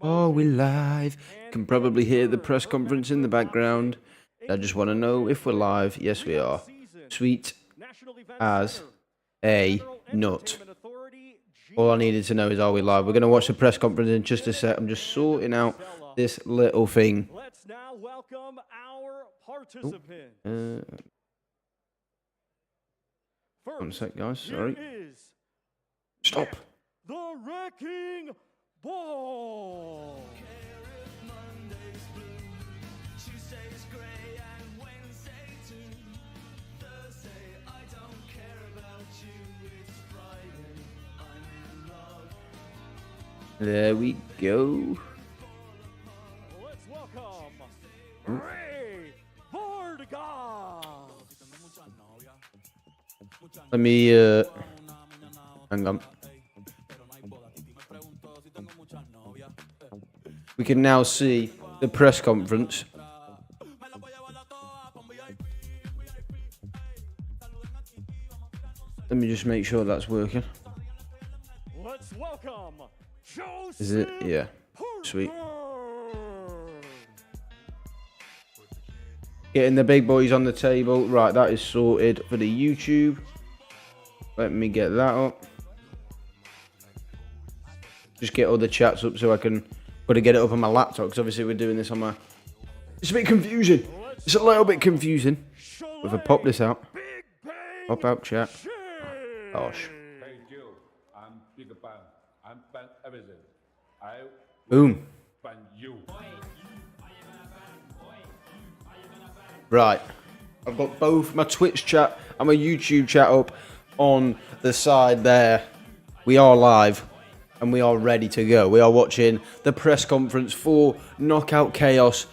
Oh, we're live. You can probably hear the press conference in the background. I just want to know if we're live. Yes, we are. Sweet as a nut. All I needed to know is, are we live? We're going to watch the press conference in just a sec. I'm just sorting out this little thing. Let's now welcome our participant. One sec, guys. Sorry. Stop. The Wrecking Ball. There we go. Let's welcome Ray Vargas. Let me, hang on. We can now see the press conference. Let me just make sure that's working. Let's welcome Joseph. Is it? Yeah. Sweet. Getting the big boys on the table. Right, that is sorted for the YouTube. Let me get that up. Just get all the chats up so I can... Got to get it up on my laptop because obviously we're doing this on my... It's a bit confusing. It's a little bit confusing. If I pop this out. Pop out chat. Gosh. Hey Joe, I'm Big Bang. I'm Bang everything. Boom. Bang you. Right. I've got both my Twitch chat and my YouTube chat up on the side there. We are live and we are ready to go. We are watching the press conference for Knockout Chaos.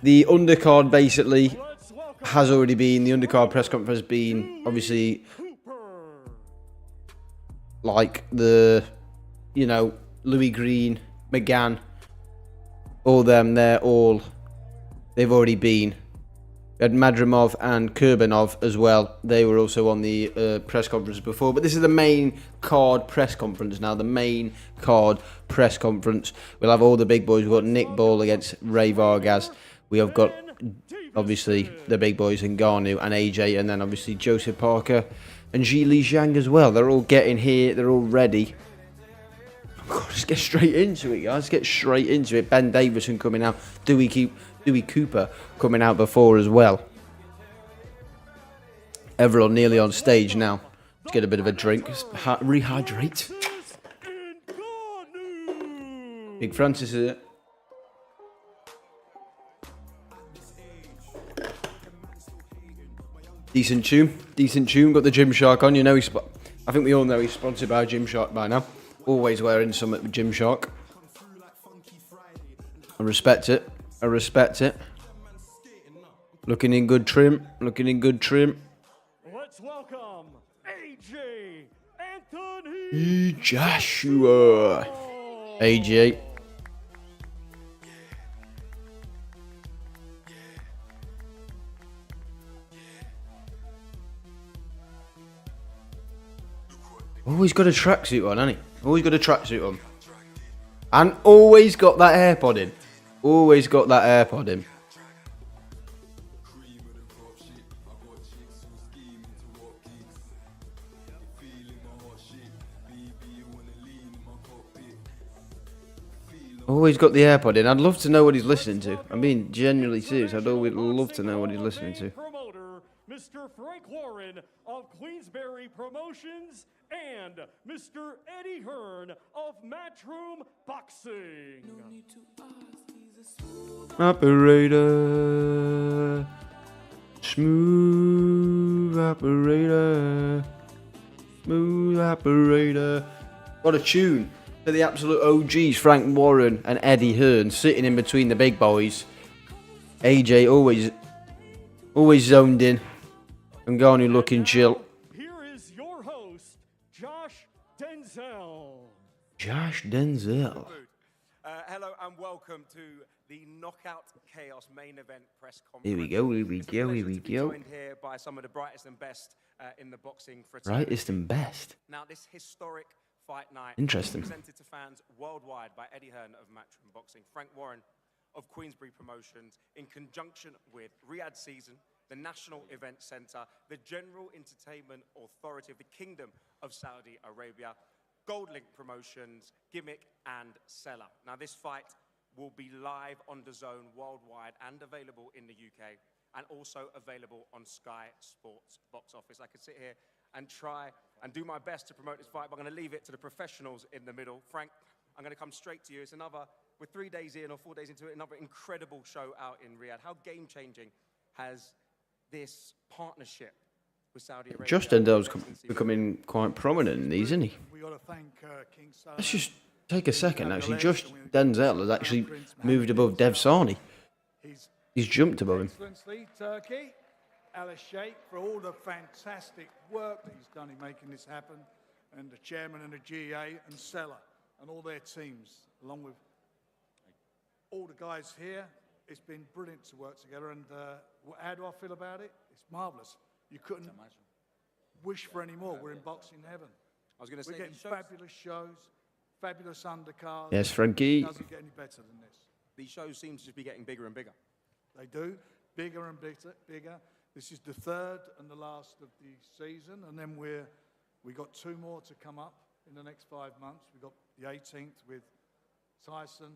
The undercard basically has already been. The undercard press conference has been obviously like the, you know, Louis Green, McGann, all them, they've already been. We had Madrimov and Kurbanov as well. They were also on the press conference before. But this is the main card press conference now. The main card press conference. We'll have all the big boys. We've got Nick Ball against Ray Vargas. We have got, obviously, the big boys in Ngannou and AJ. And then, obviously, Joseph Parker and Ji Li Zhang as well. They're all getting here. They're all ready. God, just get straight into it, guys. Get straight into it. Ben Davison coming out. Dewey Cooper coming out before as well. Everyone nearly on stage now. Let's get a bit of a drink. Rehydrate. Big Francis is it. Decent tune. Decent tune. Got the Gymshark on. You know I think we all know he's sponsored by Gymshark by now. Always wearing something with Gymshark. I respect it. I respect it. Looking in good trim. Looking in good trim. Let's welcome AJ Anthony Joshua. AJ. Always got a tracksuit on, hasn't he? Always got a tracksuit on. And always got that AirPod in. Always got that AirPod in. Always got the AirPod in. I'd love to know what he's listening to. I'm being genuinely serious. I'd always love to know what he's listening to. Promoter, Mr. Frank Warren of Queensberry Promotions and Mr. Eddie Hearn of Matchroom Boxing. Operator. Smooth operator. Smooth operator. What a tune. For the absolute OGs, Frank Warren and Eddie Hearn sitting in between the big boys. AJ always zoned in. And Ngannou looking chill. Here is your host, Josh Denzel. Josh Denzel. Hello and welcome to the Knockout Chaos main event press conference. Here we go, here we go, here we go. Joined here by some of the brightest and best in the boxing fraternity. Brightest and best. Now, this historic Fight Night. Interesting. Presented to fans worldwide by Eddie Hearn of Matchroom Boxing, Frank Warren of Queensbury Promotions, in conjunction with Riyadh Season, the National Event Centre, the General Entertainment Authority of the Kingdom of Saudi Arabia, Goldlink Promotions, Gimmick and Seller. Now this fight will be live on DAZN worldwide and available in the UK, and also available on Sky Sports box office. I could sit here and try and do my best to promote this fight, but I'm going to leave it to the professionals in the middle. Frank, I'm going to come straight to you. It's another, we're 3 days in or 4 days into it, another incredible show out in Riyadh. How game-changing has this partnership with Saudi Arabia? Josh Denzel's becoming quite prominent in these, isn't he? We got to thank King Salman. Let's just take a second, actually. Josh Denzel has actually moved above Dev Sarni. He's jumped above him. Excellency, Turkey, Alice Sheikh, for all the fantastic work that he's done in making this happen, and the chairman and the GA and Seller and all their teams, along with all the guys here. It's been brilliant to work together, and how do I feel about it? It's marvellous. You couldn't wish for any more. We're in boxing heaven. I was going to say, we're getting fabulous shows, fabulous undercards. Yes, Frankie. It doesn't get any better than this. these shows seem to just be getting bigger and bigger. They do, bigger and bigger. This is the third and the last of the season, and then we got 2 more to come up in the next 5 months. We got the 18th with Tyson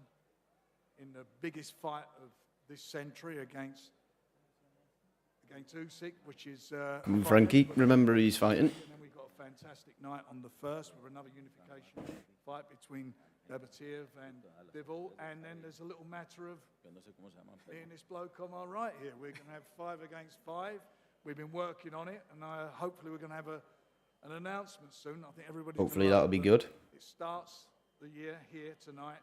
in the biggest fight of this century against Usyk, which is Frankie, remember he's fighting. And then we got a fantastic night on the 1st with another unification fight between Babatiev and Bivol, and then there's a little matter of being this bloke on my right here. We're going to have 5 against 5. We've been working on it, and hopefully we're going to have an announcement soon. I think everybody. Hopefully that'll be good. It starts the year here tonight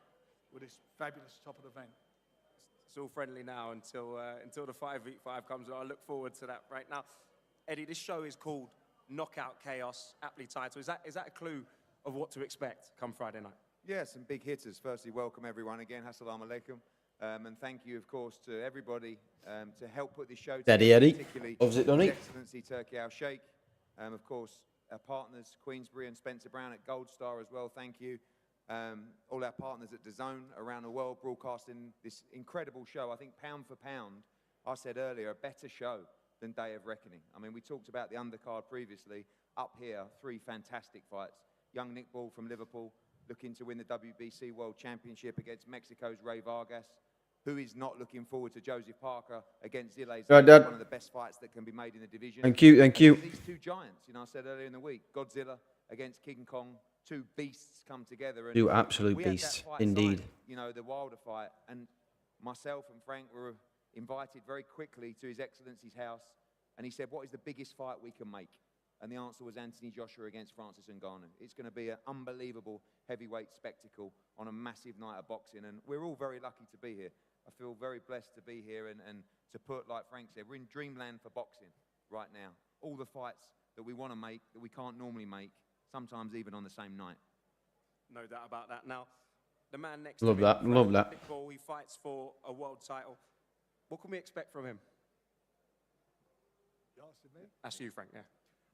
with this fabulous top of the event. It's all friendly now until the 5v5 comes. I look forward to that right now. Eddie, this show is called Knockout Chaos, aptly titled. Is that a clue of what to expect come Friday night? Yeah, some big hitters. Firstly, welcome everyone again. Assalamu alaikum. And thank you, of course, to everybody to help put this show together. Daddy Eddie. Particularly Loves it, don't he? His Excellency Turkey Al Sheikh. Of course, our partners, Queensbury and Spencer Brown at Gold Star as well. Thank you. All our partners at DAZN around the world broadcasting this incredible show. I think pound for pound, I said earlier, a better show than Day of Reckoning. I mean, we talked about the undercard previously. Up here, 3 fantastic fights. Young Nick Ball from Liverpool, looking to win the WBC World Championship against Mexico's Ray Vargas, who is not looking forward to Joseph Parker against Zile's Right, Dad. one of the best fights that can be made in the division. Thank you, thank you. These 2 giants, you know, I said earlier in the week, Godzilla against King Kong, 2 beasts come together. And 2 absolute we had that beasts, fight indeed. signed, you know, the Wilder fight, and myself and Frank were invited very quickly to His Excellency's house, and he said, what is the biggest fight we can make? And the answer was Anthony Joshua against Francis Ngannou. It's going to be an unbelievable heavyweight spectacle on a massive night of boxing. And we're all very lucky to be here. I feel very blessed to be here and to put, like Frank said, we're in dreamland for boxing right now. All the fights that we want to make, that we can't normally make, sometimes even on the same night. No doubt about that. Now, the man next Love to that, him, love that. Nick Ball, he fights for a world title. What can we expect from him? You asking me? That's you, Frank, yeah.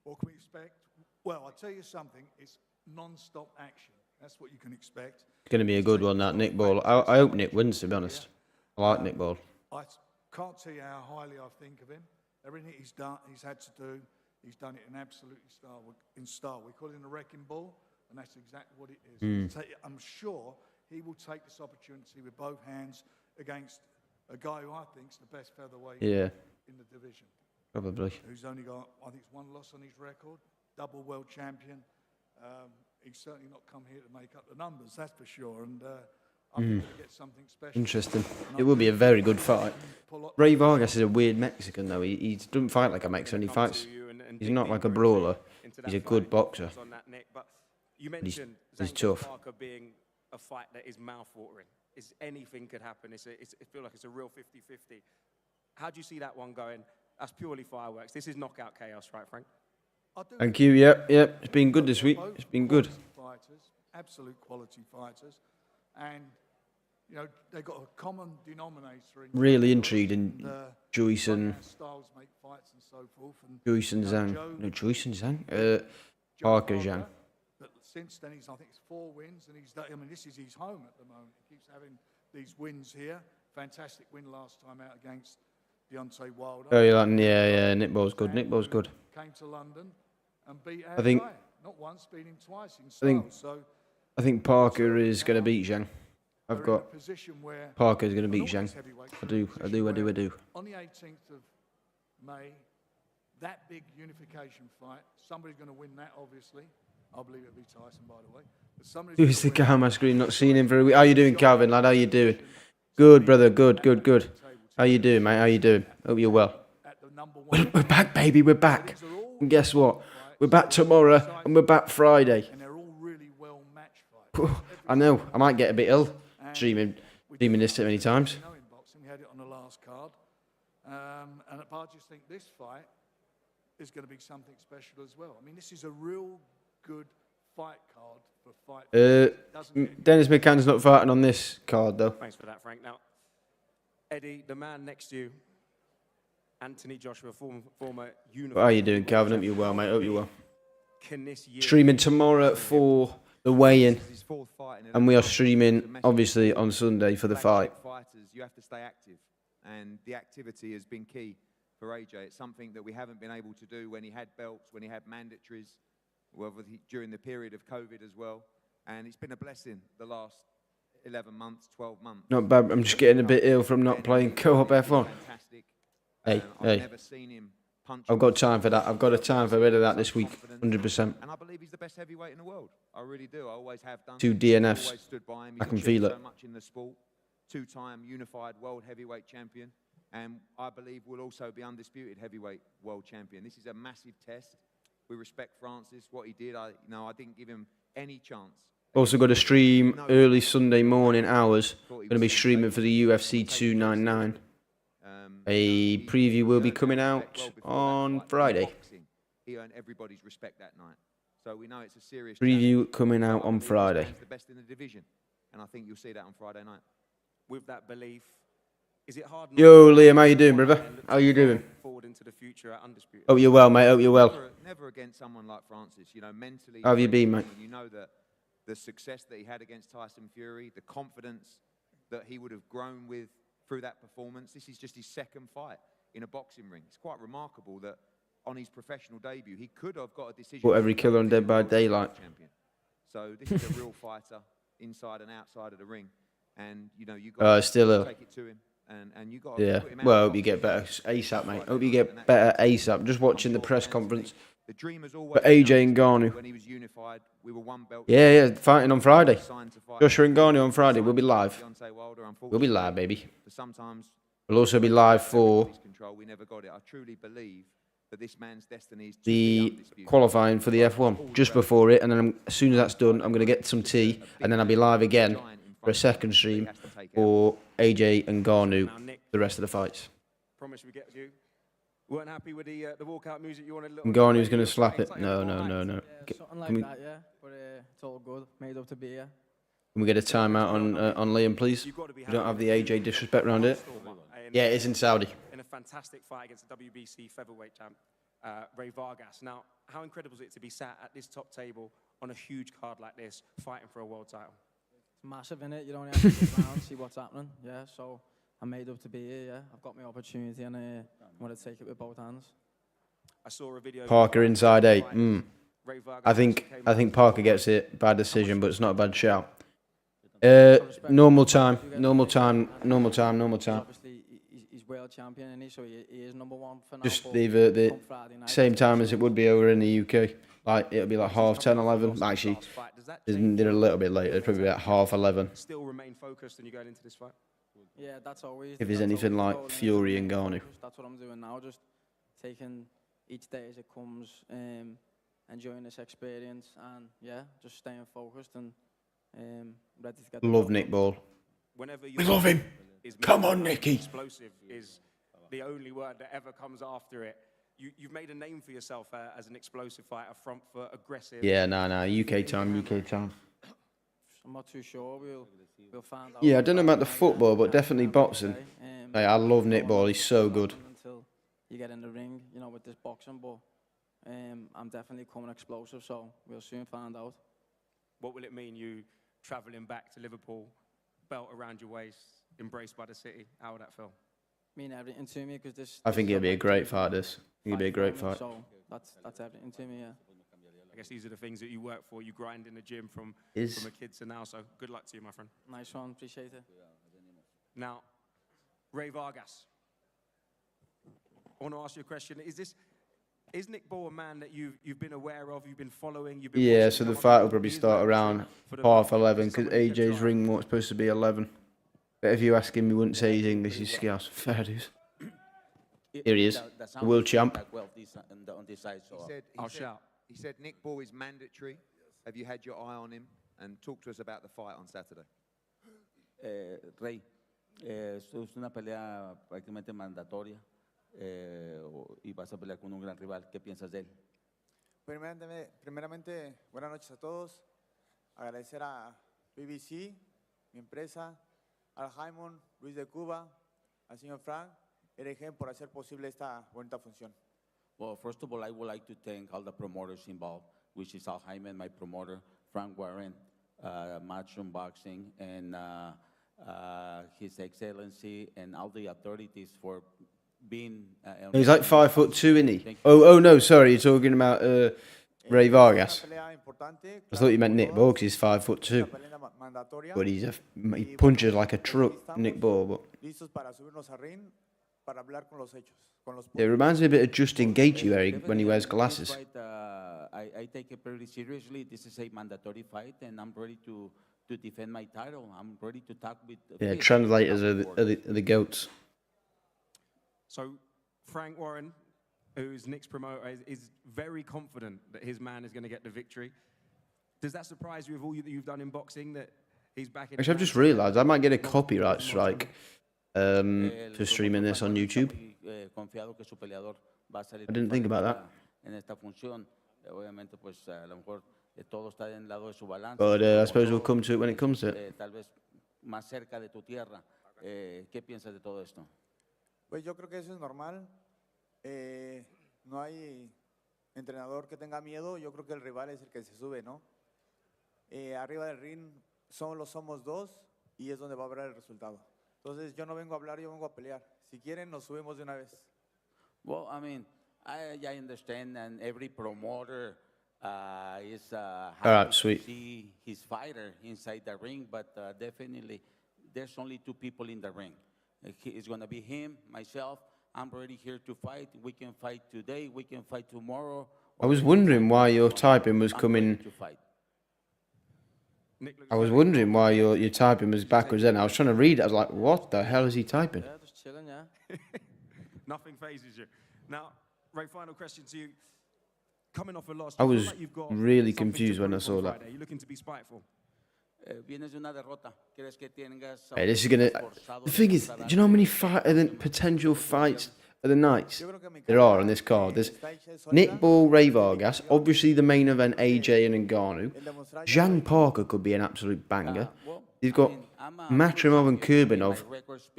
What can we expect? Well, I'll tell you something. It's non-stop action. That's what you can expect. It's going to be a good one, that Nick Ball. I hope Nick wins, to be honest. I like Nick Ball. I can't tell you how highly I think of him. Everything he's done, he's had to do, he's done it in absolutely style. We call him a wrecking ball, and that's exactly what it is. I'm sure he will take this opportunity with both hands against a guy who I think is the best featherweight in the division. Probably. Who's only got, I think it's 1 loss on his record, double world champion. He's certainly not come here to make up the numbers, that's for sure. And I think we'll get something special. Interesting. It will be a very good fight. Ray Vargas is a weird Mexican, though. He doesn't fight like a Mexican. He fights. He's not like a brawler. He's a good boxer. On that, Nick. But you mentioned He's Zangief tough. Parker being a fight that is mouth-watering. Anything could happen. It feels like it's a real 50-50. How do you see that one going? That's purely fireworks. This is knockout chaos, right, Frank? Thank you. Yep. It's been good this week. It's been good. Fighters, absolute quality fighters, and you know they've got a common denominator. Really intrigued in Joyce and styles make fights and so forth. And Joyce and Zhang. No, Joyce and Zhang. Parker Zhang. That since then, I think it's 4 wins, and I mean, this is his home at the moment. He keeps having these wins here. Fantastic win last time out against Deontay Wilder. Oh, you're like, yeah, Nick Ball's good. Nick Ball's good. Came to London and beat our I think- guy. Not once, beat him twice in style. I think Parker is going to beat Zhang. I've got Parker's going to beat Zhang. I do. On the 18th of May, that big unification fight, somebody's going to win that, obviously. I believe it'll be Tyson, by the way. But somebody's Who's the gonna guy on win my that. screen? Not seen him for a week. How you doing, Calvin, lad? How you doing? Good, brother. Good. How you doing, mate? How you doing? Hope you're well. At the number 1. We're back, baby. We're back. And guess what? We're back tomorrow and we're back Friday. And they're all really well matched fights. I know. I might get a bit ill streaming this too many times. You know, in boxing, we had it on the last card. And I just think this fight is going to be something special as well. I mean, this is a real good fight card for fight. Dennis McCann's not fighting on this card, though. Thanks for that, Frank. Now, Eddie, the man next to you, Anthony Joshua, former unified. How you doing, Calvin? Hope you're well, mate. Hope you're well. Can this year Streaming tomorrow for the weigh-in, This is his 4th fight in and we are streaming, obviously, on Sunday for the fight. Fighters, you have to stay active, and the activity has been key for AJ. It's something that we haven't been able to do when he had belts, when he had mandatories, during the period of COVID as well. And it's been a blessing the last 11 months, 12 months. Not bad. I'm just getting a bit ill from not playing co-op F1. Fantastic. Hey. I've never seen him punch. I've got time for that. I've got a time for rid of that this week, 100%. And I believe he's the best heavyweight in the world. I really do. I always have done. 2 DNFs. Always stood by him. I can He's feel achieved it. so much in the sport. 2-time unified world heavyweight champion. And I believe will also be undisputed heavyweight world champion. This is a massive test. We respect Francis, what he did. I didn't give him any chance. Also got a stream early Sunday morning hours. Going to be streaming for the UFC 299. A preview will be coming out on Friday. He earned everybody's respect that night. So we know it's a serious Preview coming out on Friday. He's the best in the division. And I think you'll see that on Friday night. with that belief, is it hard? Yo, Liam, how you doing, brother? How you doing? Forward into the future at Undisputed. Hope you're well, mate. Hope you're well. Never against someone like Francis. You know, mentally. How have you been, mate? You know that the success that he had against Tyson Fury, the confidence that he would have grown with through that performance. This is just his 2nd fight in a boxing ring. It's quite remarkable that on his professional debut, he could have got a decision. What, every killer on Dead by Daylight? Champion. So this is a real fighter inside and outside of the ring. And, you know, you got still to take it to him. And you got to Yeah. put him out Well, I of hope you boxing. get better ASAP, mate. Hope you get better ASAP. Just watching the press conference. The dream has always But AJ and Ngannou. when he was unified, we were one belt. Yeah, fighting on Friday. Signed to fight. Joshua and Ngannou on Friday. We'll be live. Deontay Wilder, We'll be live, baby. but sometimes We'll also be live for everybody's control. We never got it. I truly believe that this man's destiny is to the be undisputed. qualifying for the F1 just before it, and then as soon as that's done, I'm going to get some tea, and then I'll be live again for a second stream for AJ and Ngannou, Now, Nick, the rest of the fights. promise we get you. Weren't happy with the walkout music. You wanted a little. And Ngannou was going to slap it. No. Yeah, Can something like we- that, yeah. But it's all good. Made up to be here. we get a timeout on Liam, please? You've got to be We don't happy have the with AJ disrespect around it. in- Yeah, it is in Saudi. In a fantastic fight against the WBC featherweight champ, Ray Vargas. Now, how incredible is it to be sat at this top table on a huge card like this, fighting for a world title? It's massive, innit? You don't have to sit around, see what's happening. Yeah, so I'm made up to be here, yeah. I've got my opportunity and I want to take it with both hands. I saw a video. Parker inside 8. Ray Vargas I think came Parker gets it. Bad decision, but it's not a bad shout. Normal time. Obviously, he's world champion, and so he is number one for now. Just but leave it the come Friday night, same time as it would be over in the UK. Like, it'll be like half 10, 11. Actually, last fight. Does that they're a little bit later. Probably about half 11. still remain focused and you going into this fight? Yeah, that's always. If there's that's anything always like the goal, innit? Fury and Stay Ngannou. focused. That's what I'm doing now, just taking each day as it comes, enjoying this experience, and yeah, just staying focused and ready to get. the Love job Nick done. Ball. Whenever you We love him. is Come on, Nicky. Explosive is the only word that ever comes after it. You've made a name for yourself as an explosive fighter, front foot, aggressive. Yeah, nah. UK time. I'm not too sure. We'll find out. Yeah, I don't know about the football, but definitely boxing. Hey, I love Nick Ball. He's so good. Until you get in the ring, you know, with this boxing, but I'm definitely coming explosive, so we'll soon find out. What will it mean you travelling back to Liverpool, belt around your waist, embraced by the city? How would that feel? Mean everything to me because this. I think this it'll is be a my great dream fight, this. It'll be a great for me, fight. So that's everything to me, yeah. I guess these are the things that you work for. You grind in the gym from Is a kid to now. So good luck to you, my friend. Nice one, appreciate it. Now, Ray Vargas. I want to ask you a question. Is Nick Ball a man that you've been aware of, you've been following, you've been yeah, watching so the come up? fight will probably He is start like around for the half victory. 11 Is because somebody that AJ's drive? ring was supposed to be 11. But if you ask him, he wouldn't say he's English, he's Scouse. Fair dues. Here he is, the world champ. He said Nick Ball is mandatory. Have you had your eye on him? And talk to us about the fight on Saturday. Rey, esto es una pelea prácticamente mandatoria y vas a pelear con un gran rival. ¿Qué piensas de él? Primeramente, buenas noches a todos. Agradecer a BBC, mi empresa, al Jaimon, Luis de Cuba, al señor Frank, RG por hacer posible esta bonita función. Well, first of all, I would like to thank all the promoters involved, which is Al Hyman, my promoter, Frank Warren, Matchroom Boxing, and His Excellency, and all the authorities for being. He's like 5'2", isn't he? Oh no, sorry, you're talking about Ray Vargas. I thought you meant Nick Ball because he's 5'2". But he punches like a truck, Nick Ball. But Listos para subirnos al ring para hablar con los hechos. it reminds me a bit of Justin Gaethje when he wears glasses. This fight, I take it pretty seriously. This is a mandatory fight, and I'm ready to defend my title. I'm ready to talk with. Yeah, translators are the goats. So Frank Warren, who's Nick's promoter, is very confident that his man is going to get the victory. Does that surprise you with all that you've done in boxing that he's back in? Actually, I've just realised I might get a copyright strike for streaming this on YouTube. I didn't think about that. But I suppose we'll come to it when it comes to it. Pues yo creo que eso es normal. No hay entrenador que tenga miedo. Yo creo que el rival es el que se sube, ¿no? Arriba del ring solo somos dos y es donde va a haber el resultado. Entonces yo no vengo a hablar, yo vengo a pelear. Si quieren nos subimos de una vez. Well, I mean, I understand, and every promoter is happy to sweet. see his fighter inside the ring, but definitely there's only two people in the ring. It's going to be him, myself. I'm ready here to fight. We can fight today, we can fight tomorrow. I was wondering why your typing was coming. I was wondering why your typing was backwards then. I was trying to read it. I was like, what the hell is he typing? Yeah, just chilling, yeah. Nothing phases you. Now, Ray, final question to you. Coming off a loss, I do you feel was like you've got really something to confused when I prove saw on that. Friday? Are you looking to be spiteful? Vienes de una derrota. ¿Crees que tengas Hey, this is gonna. The thing is, do you know how many potential fights of the nights there are on this card? There's Nick Ball, Ray Vargas, obviously the main event, AJ and Ngannou. Jan Parker could be an absolute banger. You've got Matrimov and Kurbanov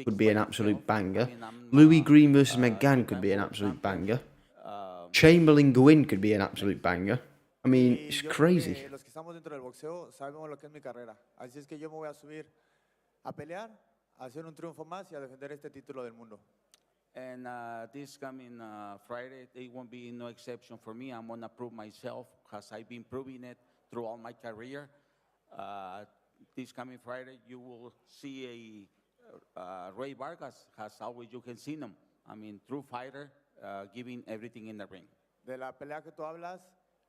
could be an absolute banger. Louis Green versus McGann could be an absolute banger. Chamberlain Gwynn could be an absolute banger. I mean, it's crazy. Los que estamos dentro del boxeo sabemos lo que es mi carrera. Así es que yo me voy a subir a pelear, a hacer un triunfo más y a defender este título del mundo. And this coming Friday, it won't be no exception for me. I'm going to prove myself because I've been proving it throughout my career. This coming Friday, you will see a Ray Vargas, as always you can see him. I mean, true fighter, giving everything in the ring. De la pelea que tú hablas,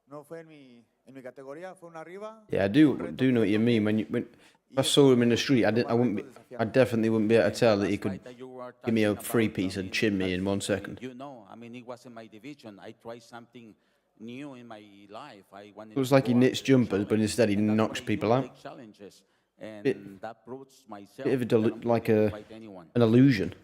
no fue en mi categoría, fue una arriba. Yeah, I do know what you mean. When I saw him in the street, I definitely wouldn't be able to tell that he could give me a free piece and chin me in 1 second. You know, I mean, it wasn't my division. I tried something new in my life. It was like he knits jumpers, but instead he knocks people out. And that proves myself. Bit of an illusion.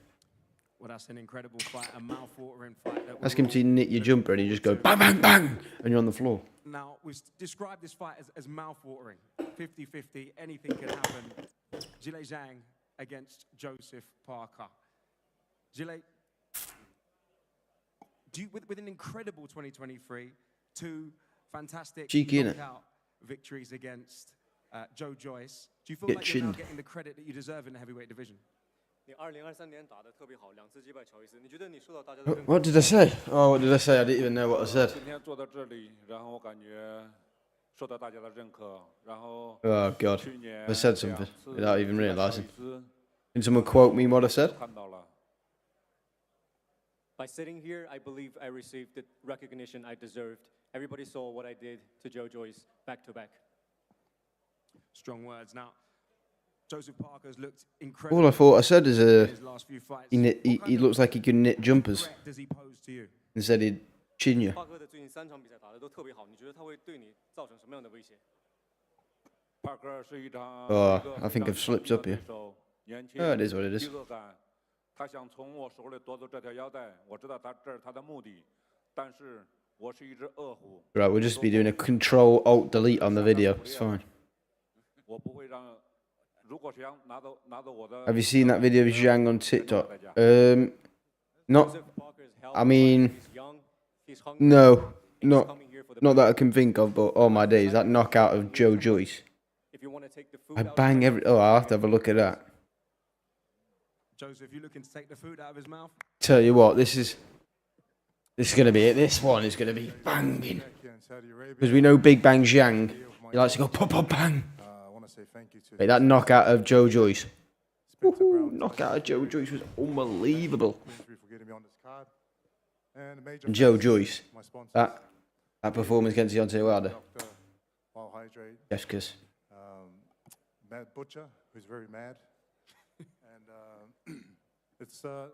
Well, that's an incredible fight, a mouth-watering fight. That Ask him to knit your jumper and you just go bang, bang, bang, and you're on the floor. Now, we've described this fight as mouth-watering. 50-50, anything can happen. Zhilei Zhang against Joseph Parker. Zhilei, with an incredible 2023, two fantastic Cheeky, innit? knockout victories against Joe Joyce. Do you feel Get like you're now chinned. getting the credit that you deserve in the heavyweight division? 你2023年打得特别好，2次击败乔伊斯，你觉得你受到大家的认可？ What did I say? Oh, what did I say? I didn't even know what I said. 今天坐到这里，然后我感觉受到大家的认可，然后 Oh, God. 去年 I said something 2次 without even 击败 realising. 乔伊斯 Can someone quote me what I said? 看到了。 By sitting here, I believe I received the recognition I deserved. Everybody saw what I did to Joe Joyce back to back. Strong words. Now, Joseph Parker's looked incredible. All I thought I said is in his last few fights. he looks like he can knit jumpers. What does he pose to you? And said he'd chin you. 帕克的最近3场比赛打得都特别好，你觉得他会对你造成什么样的威胁？帕克是一场 Oh, 一个 I think 非 I've 常 slipped 强 up 的 here. 对手，年轻 Oh, it is what it is. 第六感，他想从我手里夺走这条腰带，我知道这是他的目的，但是我是一只饿虎。 Right, we'll just be doing a Control Alt Delete on the video. It's fine. 我不会让，如果是想拿走我的。 Have you seen that video of Zhang on TikTok? Not. Joseph Parker is healthy, I mean, he's young, he's hungry, no, and he's not coming here for the not that I can think of. But oh my days, that knockout of Joe Joyce. If you want to take the food I out of bang his every. mouth, Oh, I'll have to have a look at that. Joseph, you looking to take the food out of his mouth? Tell you what, this is gonna be it. This one is gonna be banging because we know Big Bang Zhang. He likes to go pop pop bang. I want to say thank you to Wait, that knockout of Joe Joyce. Woohoo, knockout of Joe Joyce was unbelievable. Queensbury for getting me on this card. And major And Joe thanks to Joyce, my sponsors, that performance against Deontay Wilder. Dr. Wild Hydrate, Jessica's. Mad Butcher, who's very mad. And it's, I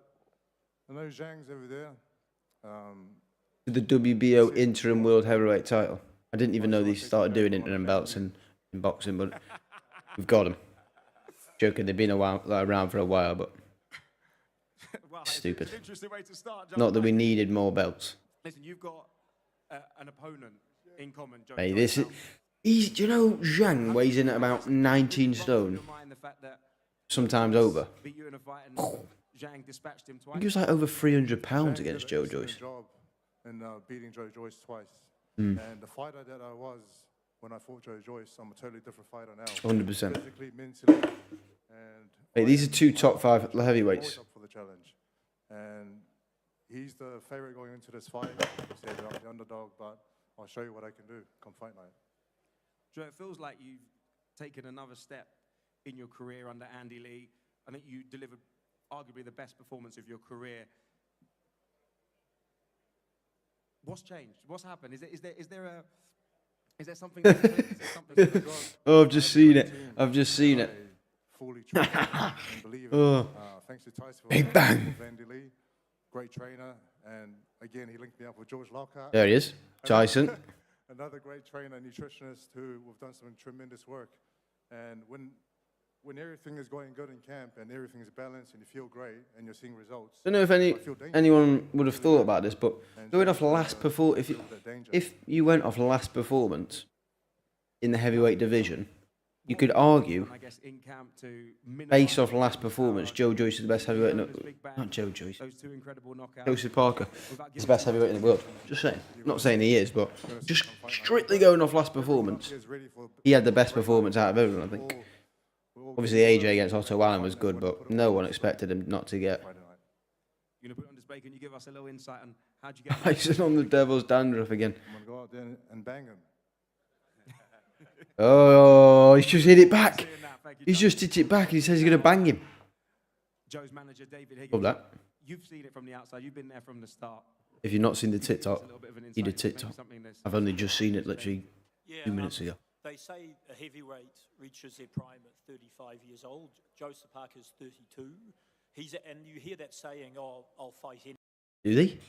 know Zhang's over there. The WBO interim world heavyweight title. I didn't even know they started doing interim belts in boxing, but we've got them. Joking, they've been around for a while, but Well, stupid. It's an interesting way to start, Joe. Not that we needed more belts. Listen, you've got an opponent in common, Joe. Hey, Joyce. this is. Now, Do you know Zhang weighs in at about 19 stone, your mind the fact that sometimes over. beat you in a fight and Zhang dispatched him I twice. think he was like over 300 pounds Zhang against did an Joe excellent Joyce. job in beating Joe Joyce twice. Mm. And the fighter that I was when I fought Joe Joyce, I'm a totally different fighter now. 100%. Physically, mentally, and Hey, these are two top 5 heavyweights. always up for the challenge. And he's the favorite going into this fight. He said I'm the underdog, but I'll show you what I can do come fight night. Joe, it feels like you've taken another step in your career under Andy Lee. I think you delivered arguably the best performance of your career. What's changed? What's happened? Is there something? That's changed? Is there something Oh, I've just seen it. I've just seen it. I fully trust and believe in. Oh. Thanks to Tyson Big bang. Andy Lee, great trainer, and again he linked me up with George Lockhart. There he is. Tyson. Another great trainer, nutritionist who we've done some tremendous work. And when everything is going good in camp and everything is balanced and you feel great and you're seeing results. I don't know if anyone would have thought about this, but going off last if you went off last performance in the heavyweight division, you could argue, I guess, in camp to minimize based off last performance, Joe Joyce is the best heavyweight. Not Joe Joyce. those two incredible knockouts. Joseph Parker Without is the best heavyweight in the world. Just saying. Not saying he is, but just strictly going off last performance, he had the best performance out of everyone, I think. Obviously, AJ against Otto Allen was good, but no one expected him not to get. You're going to put on display. Can you give us a little insight on how'd you get? Tyson on the devil's dandruff again. I'm going to go out there and bang him. Oh, he's just hit it back. Seeing that, thank you, He's Joe. just hit it back. He says he's going to bang him. Joe's manager, David Higgins. Love that. You've seen it from the outside. You've been there from the start. If you've not seen the Give us TikTok, a little bit of an he did insight into TikTok. maybe something that's- I've only just seen it literally Yeah, 2 minutes ago. They say a heavyweight reaches their prime at 35 years old. Joseph Parker's 32. And you hear that saying, "Oh, I'll fight any." Do they?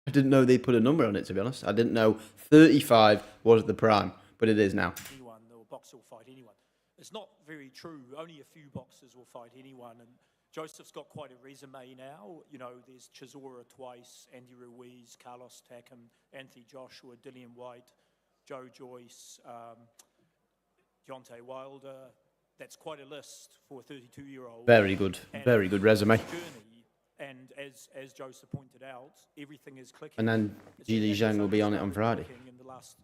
I didn't know they put a number on it, to be honest. I didn't know 35 was the prime, but it is now. Anyone, or a boxer will fight anyone. It's not very true. Only a few boxers will fight anyone. And Joseph's got quite a resume now. You know, there's Chisora twice, Andy Ruiz, Carlos Takam, Anthony Joshua, Dillian White, Joe Joyce, Deontay Wilder. That's quite a list for a 32-year-old. Very good resume. Journey, and as Joseph pointed out, everything is clicking. And then It's Zhili just Zhang will be on it on started Friday. clicking in the last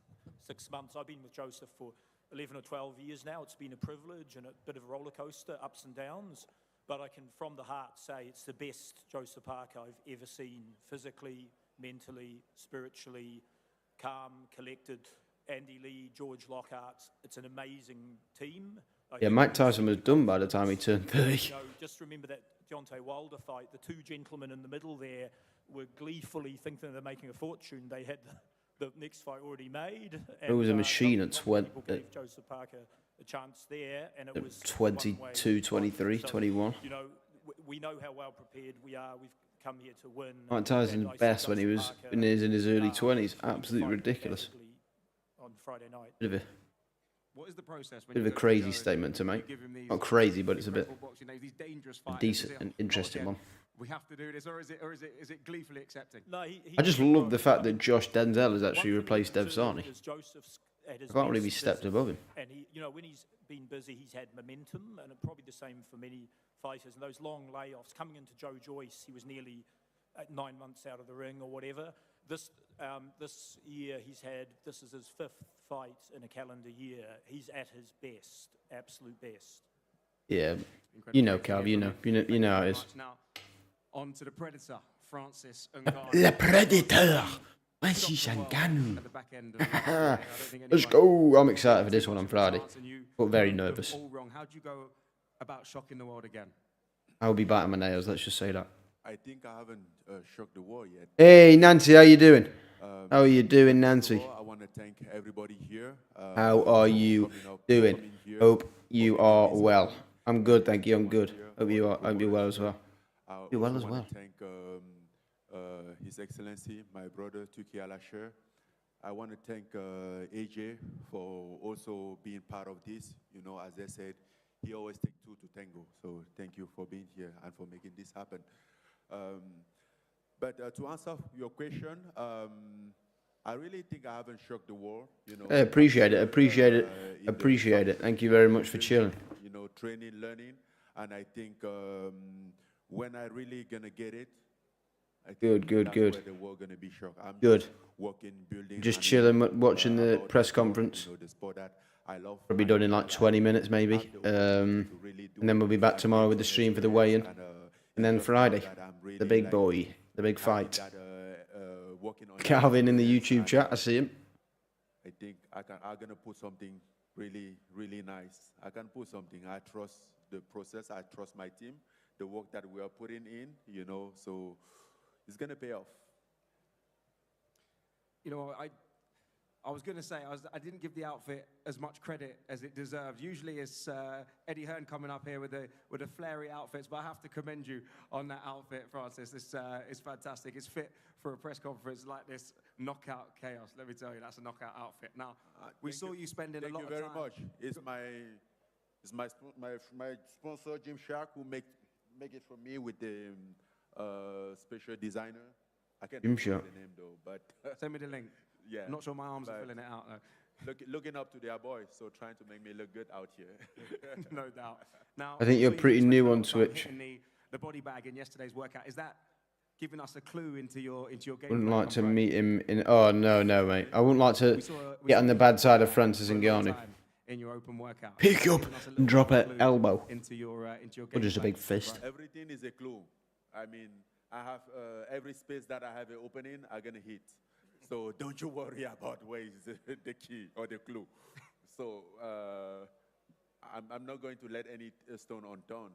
6 months. I've been with Joseph for 11 or 12 years now. It's been a privilege and a bit of a roller coaster, ups and downs. But I can, from the heart, say it's the best Joseph Parker I've ever seen, physically, mentally, spiritually, calm, collected. Andy Lee, George Lockhart. It's an amazing team. Yeah, Mike Tyson was done by the time he turned 30. You know, just remember that Deontay Wilder fight. The two gentlemen in the middle there were gleefully thinking they're making a fortune. They had the next fight already made. It was a machine at people gave Joseph Parker a chance there, and it was 22, 23, 21. You know, we know how well prepared we are. We've come here to win. Mike Tyson's best when he was in his early 20s. Absolutely ridiculous. On Friday night. What is the process? Bit of a crazy statement to make. Not crazy, but it's a bit decent and interesting one. We have to do this, or is it gleefully accepting? No, I just love the fact that Josh Denzel has actually replaced Dev Sarni. I can't believe he stepped above him. And he, you know, when he's been busy, he's had momentum, and probably the same for many fighters. And those long layoffs, coming into Joe Joyce, he was nearly 9 months out of the ring or whatever. This year this is his 5th fight in a calendar year. He's at his best, absolute best. Yeah, you know, Calv, you know how it is. Now, on to the Predator, Francis Ngannou. Le Predator, Francis Ngannou. Let's go! I'm excited for this one on Friday, but very nervous. All wrong. How do you go about shocking the world again? I'll be biting my nails. Let's just say that. I think I haven't shocked the world yet. Hey, Nancy, how you doing? How are you doing, Nancy? I want to thank everybody here. How are you doing? Hope you are well. I'm good, thank you. I'm good. Hope you are. Hope you're well as well. You're well as well. I want to thank His Excellency, my brother Tuki Alasher. I want to thank AJ for also being part of this. You know, as I said, he always takes two to tango. So thank you for being here and for making this happen. But to answer your question, I really think I haven't shocked the world. You know, I appreciate it. Appreciate it. Appreciate it. Thank you very much for chilling. You know, training, learning, and I think when I really gonna get it, I think good. Where the world gonna be shocked. I'm good. Just working, building, just chilling, watching the press conference. You know, the sport that I love. Probably done in like 20 minutes, maybe. And then we'll be back tomorrow with the stream for the weigh-in, and then Friday, the big boy. The big fight. Calvin in the YouTube chat, I see him. I think I'm gonna put something really, really nice. I can put something. I trust the process. I trust my team, the work that we are putting in. You know, so it's gonna pay off. You know, I was going to say, I didn't give the outfit as much credit as it deserves. Usually it's Eddie Hearn coming up here with the flary outfits, but I have to commend you on that outfit, Francis. It's fantastic. It's fit for a press conference like this. Knockout chaos. Let me tell you, that's a knockout outfit. Now, we saw you spending a lot of time. Thank you very much. It's my sponsor, Jim Shark, who make it for me with the special designer. I can't remember the name though, but send me the link. Yeah, I'm not sure my arms are filling it out though. Looking up to their boys, so trying to make me look good out here. No doubt. Now, I think you're pretty new on Twitch. The body bag in yesterday's workout, is that giving us a clue into your game? Wouldn't like to meet him in. Oh no, mate. I wouldn't like to get on the bad side of Francis Ngannou. In your open workout, pick up and drop an elbow. Into your game or just a big fist. Everything is a clue. I mean, I have every space that I have an opening, I'm gonna hit. So don't you worry about where is the key or the clue. So I'm not going to let any stone unturned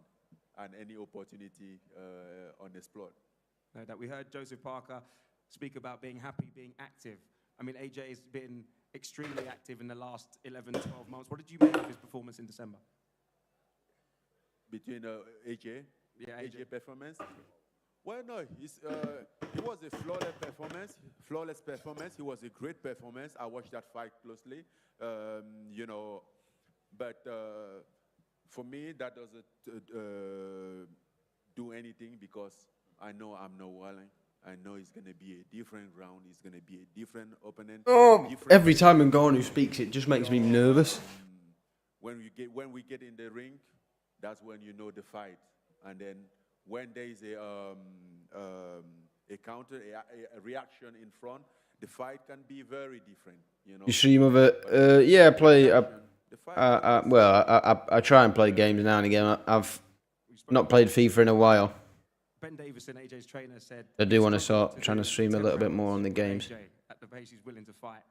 and any opportunity unexplored. No, that we heard Joseph Parker speak about being happy, being active. I mean, AJ has been extremely active in the last 11, 12 months. What did you make of his performance in December? Between AJ? Yeah, AJ performance? Well, no, it was a flawless performance. It was a great performance. I watched that fight closely, you know, but for me, that doesn't do anything because I know I'm not willing. I know it's going to be a different round. It's going to be a different opponent. Oh, every time Ngannou speaks, it just makes me nervous. When we get in the ring, that's when you know the fight, and then when there is a counter, a reaction in front, the fight can be very different. You know. You stream of it? Yeah, The fight. I try and play games now and again. I've not played FIFA in a while. Ben Davison, AJ's trainer, said I do want to he's struggled start to trying do to stream a 10 little bit more rounds on the with games. AJ at the pace he's willing to fight.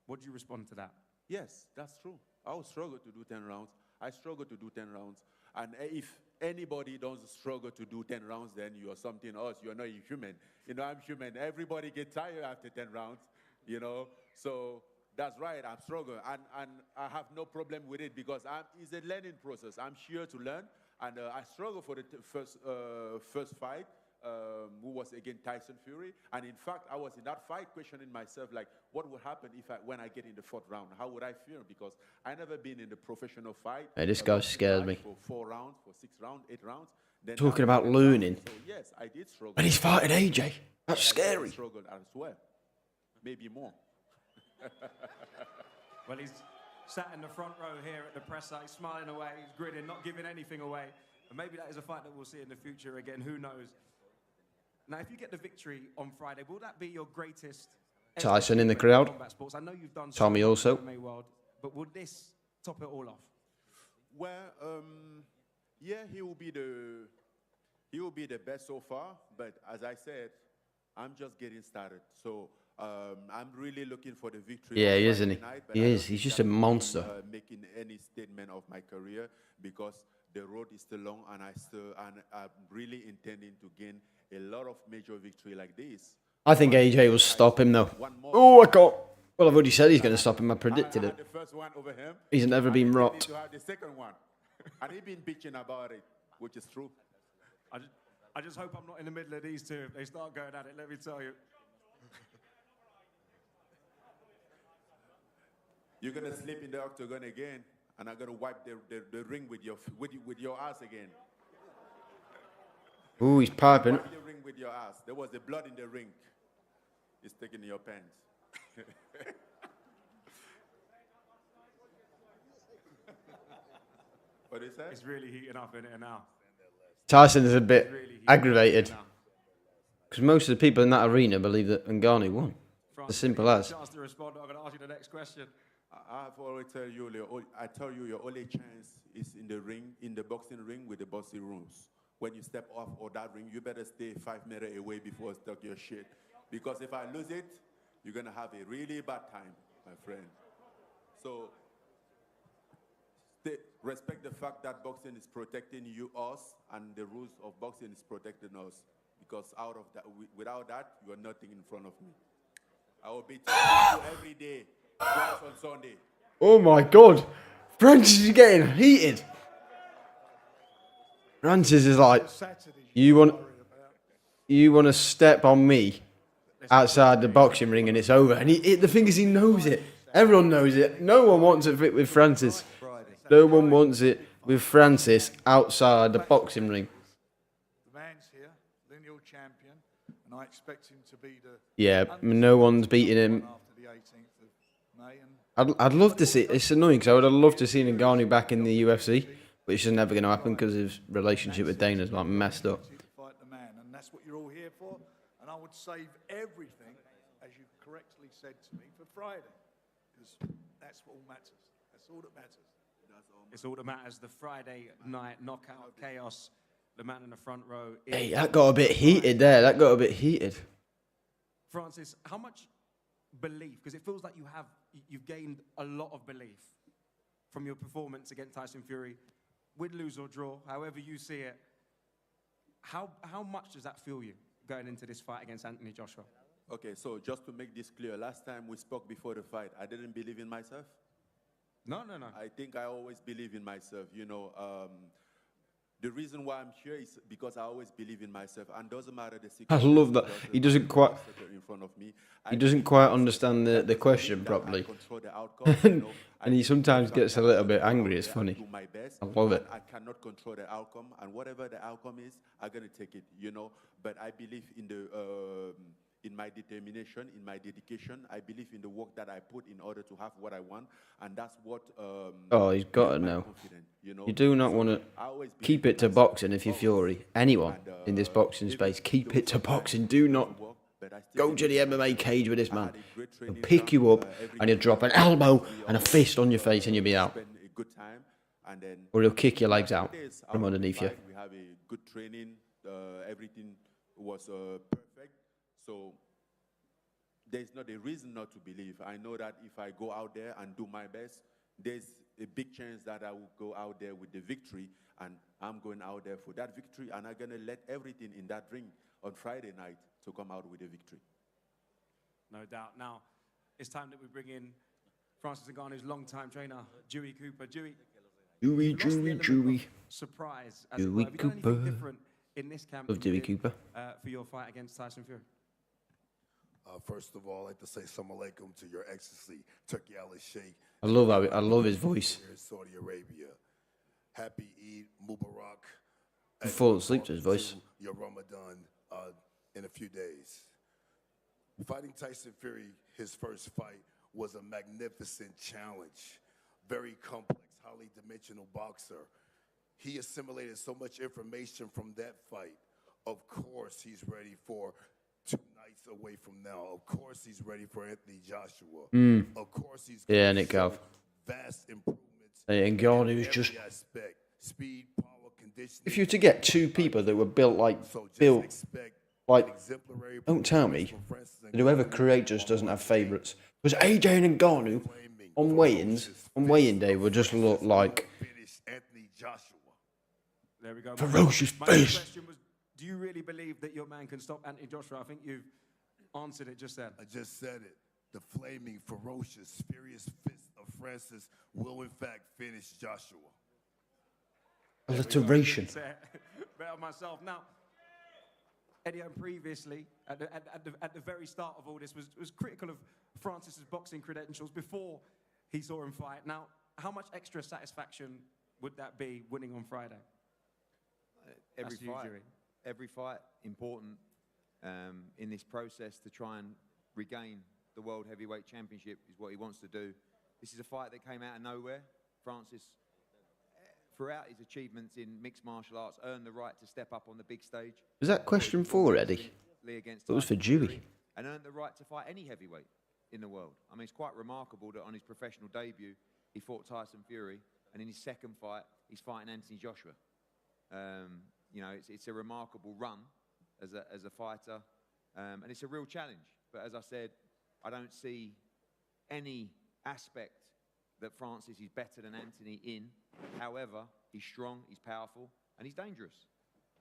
What do you respond to that? Yes, that's true. I will struggle to do 10 rounds. I struggle to do 10 rounds. And if anybody doesn't struggle to do 10 rounds, then you are something else. You're not human. You know, I'm human. Everybody gets tired after 10 rounds, you know. So that's right, I'm struggling. And I have no problem with it because it's a learning process. I'm here to learn. And I struggled for the first fight, who was against Tyson Fury. And in fact, I was in that fight questioning myself, like, what would happen when I get in the 4th round? How would I feel? Because I never been in the professional fight. Hey, this guy scares me. For 4 rounds, for 6 rounds, 8 rounds. Then Talking after about 10 learning. rounds, so yes, I did struggle. And he's fighting AJ. That's scary. I struggled as well. Maybe more. Well, he's sat in the front row here at the presser. He's smiling away. He's grinning, not giving anything away. And maybe that is a fight that we'll see in the future again. Who knows? Now, if you get the victory on Friday, will that be your greatest? Tyson in the crowd. Combat sports? I know you've done Tommy so much also. in the MMA world, but would this top it all off? Well, yeah, he will be the best so far. But as I said, I'm just getting started. So I'm really looking for the victory. Yeah, on he is, isn't Friday he? night, but He I is. don't He's think just that a will be, monster. Making any statement of my career because the road is still long, and I'm really intending to gain a lot of major victory like this. I think AJ will stop him though. Oh, I can't. Well, I've already said he's going to stop him. I predicted I it. had the first one over him. He's never been and he rocked. need to have the second one, and he's been bitching about it, which is true. I just hope I'm not in the middle of these two. If they start going at it, let me tell you. You're gonna sleep in the octagon again, and I'm gonna wipe the ring with your ass again. Ooh, he's piping. Wipe the ring with your ass. There was the blood in the ring. It's sticking in your pants. What is that? It's really heating up in here now. Tyson is a bit aggravated. Because most of the people in that arena believe that Ngannou won. As simple as. Chance to respond. I'm going to ask you the next question. I've always tell you, I tell you, your only chance is in the ring, in the boxing ring with the boxing rules. When you step off of that ring, you better stay 5 meters away before I stuck your shit. Because if I lose it, you're gonna have a really bad time, my friend. So, respect the fact that boxing is protecting us, and the rules of boxing is protecting us. Because out of that, without that, you are nothing in front of me. I will be telling you every day, twice on Sunday. Oh my God. Francis is getting heated. Francis is like, you want to step on me outside the boxing ring and it's over. And the thing is, he knows it. Everyone knows it. No one wants it with Francis. No one wants it with Francis outside the boxing ring. The man's here, lineal champion, and I expect him to be the... Yeah, no one's beating him. After the 18th of May. And I'd love to see. It's annoying because I would have loved to see Ngannou back in the UFC, but it's just never going to happen because his relationship with Dana's like messed up. fight the man, and that's what you're all here for. And I would save everything, as you correctly said to me, for Friday, because that's what all matters. That's all that matters. It's all that matters. The Friday night knockout chaos. The man in the front row. Hey, that got a bit heated there. That got a bit heated. Francis, how much belief? Because it feels like you've gained a lot of belief from your performance against Tyson Fury, win, lose or draw, however you see it. How much does that feel you going into this fight against Anthony Joshua? Okay, so just to make this clear, last time we spoke before the fight, I didn't believe in myself. No. I think I always believe in myself. You know, the reason why I'm here is because I always believe in myself, and doesn't matter the I situation. love that. He doesn't quite. In front of me. He doesn't quite understand the question properly, and he sometimes gets a little bit angry. It's funny. I love it. I cannot control the outcome, and whatever the outcome is, I'm gonna take it. You know, but I believe in in my determination, in my dedication. I believe in the work that I put in order to have what I want, and that's what. Oh, he's got to know. You do not want to keep it to boxing if you're Fury. Anyone in this boxing space, keep it to boxing. Do not Go to the MMA cage with this man. He'll pick you up and he'll drop an elbow and a fist on your face and you'll be out. Spend a good time, and then Or he'll kick your legs out days from after the underneath you. fight, we have a good training. Everything was perfect. So there's not a reason not to believe. I know that if I go out there and do my best, there's a big chance that I will go out there with the victory, and I'm going out there for that victory, and I'm going to let everything in that ring on Friday night to come out with a victory. No doubt. Now, it's time that we bring in Francis Ngannou's longtime trainer, Dewey Cooper. Dewey. Surprise. As Dewey have you done anything Cooper. different in this camp Love than you Dewey did, Cooper. For your fight against Tyson Fury? First of all, I'd like to say Assalamu alaikum to Your Excellency, Turkey al-Sheikh. I love his voice. Here in Saudi Arabia. Happy Eid Mubarak. I fall asleep to his voice. Your Ramadan in a few days. Fighting Tyson Fury, his first fight, was a magnificent challenge. Very complex, highly dimensional boxer. He assimilated so much information from that fight. Of course, he's ready for 2 nights away from now. Of course, he's ready for Anthony Joshua. Of course, he's Nick Gav. vast improvements. And Ngannou's in just. every aspect. Speed, power, conditioning. If you were to get 2 people that were built like. Don't tell me that whoever creates us doesn't have favourites. Because AJ and Ngannou on weigh-in day would just look like. There we go. Ferocious My face. question was, do you really believe that your man can stop Anthony Joshua? I think you've answered it just then. I just said it. The flaming, ferocious, furious fist of Francis will in fact finish Joshua. Alliteration. Better myself. Now, Eddie, previously, at the very start of all this, was critical of Francis's boxing credentials before he saw him fight. Now, how much extra satisfaction would that be winning on Friday? Every fight important in this process to try and regain the World Heavyweight Championship is what he wants to do. This is a fight that came out of nowhere. Francis, throughout his achievements in mixed martial arts, earned the right to step up on the big stage. Was that question for Eddie? Against It was for Dewey. And earned the right to fight any heavyweight in the world. I mean, it's quite remarkable that on his professional debut, he fought Tyson Fury, and in his second fight, he's fighting Anthony Joshua. You know, it's a remarkable run as a fighter, and it's a real challenge. But as I said, I don't see any aspect that Francis is better than Anthony in. However, he's strong, he's powerful, and he's dangerous.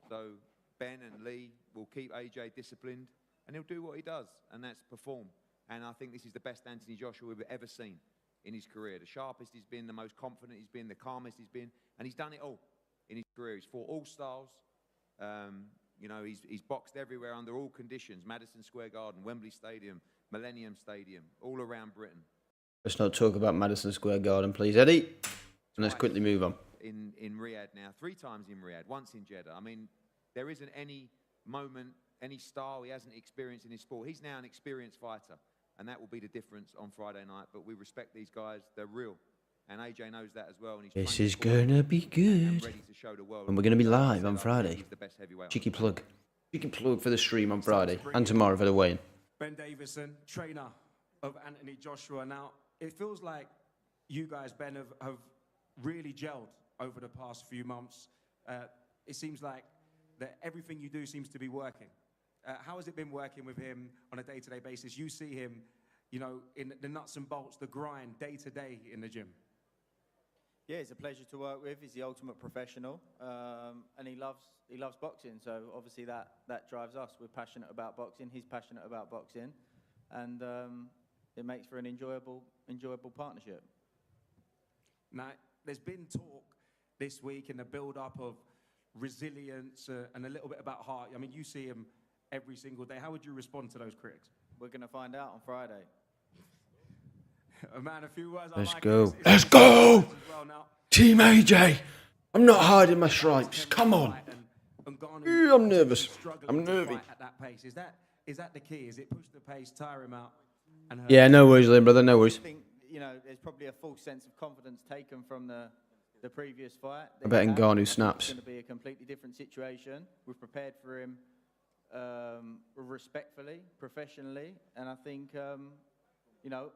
So Ben and Lee will keep AJ disciplined, and he'll do what he does, and that's perform. And I think this is the best Anthony Joshua we've ever seen in his career. The sharpest he's been, the most confident he's been, the calmest he's been, and he's done it all in his career. He's fought all styles. You know, he's boxed everywhere under all conditions. Madison Square Garden, Wembley Stadium, Millennium Stadium, all around Britain. Let's not talk about Madison Square Garden, please, Eddie. And let's quickly move on. In Riyadh now, 3 times in Riyadh, once in Jeddah. I mean, there isn't any moment, any style he hasn't experienced in his sport. He's now an experienced fighter, and that will be the difference on Friday night. But we respect these guys. They're real. And AJ knows that as well. And he's This is gonna be good. ready to show the world. And we're gonna be live on Friday. He's the best heavyweight. Cheeky plug. Cheeky plug for the stream on Friday and tomorrow for the weigh-in. Ben Davison, trainer of Anthony Joshua. Now, it feels like you guys, Ben, have really gelled over the past few months. It seems like that everything you do seems to be working. How has it been working with him on a day-to-day basis? You see him, you know, in the nuts and bolts, the grind, day-to-day in the gym. Yeah, it's a pleasure to work with. He's the ultimate professional, and he loves boxing. So obviously that drives us. We're passionate about boxing. He's passionate about boxing, and it makes for an enjoyable partnership. Now, there's been talk this week in the build-up of resilience and a little bit about heart. I mean, you see him every single day. How would you respond to those critics? We're going to find out on Friday. Man, a few words. Let's go. Let's go! Team AJ! I'm not hiding my stripes. Come on. I'm nervous. I'm nervy. At that pace, is that the key? Is it push the pace, tire him out? And Yeah, no worries, Liam, brother. No worries. I think, you know, there's probably a false sense of confidence taken from the previous fight. I bet Ngannou snaps. It's going to be a completely different situation. We've prepared for him respectfully, professionally, and I think, you know,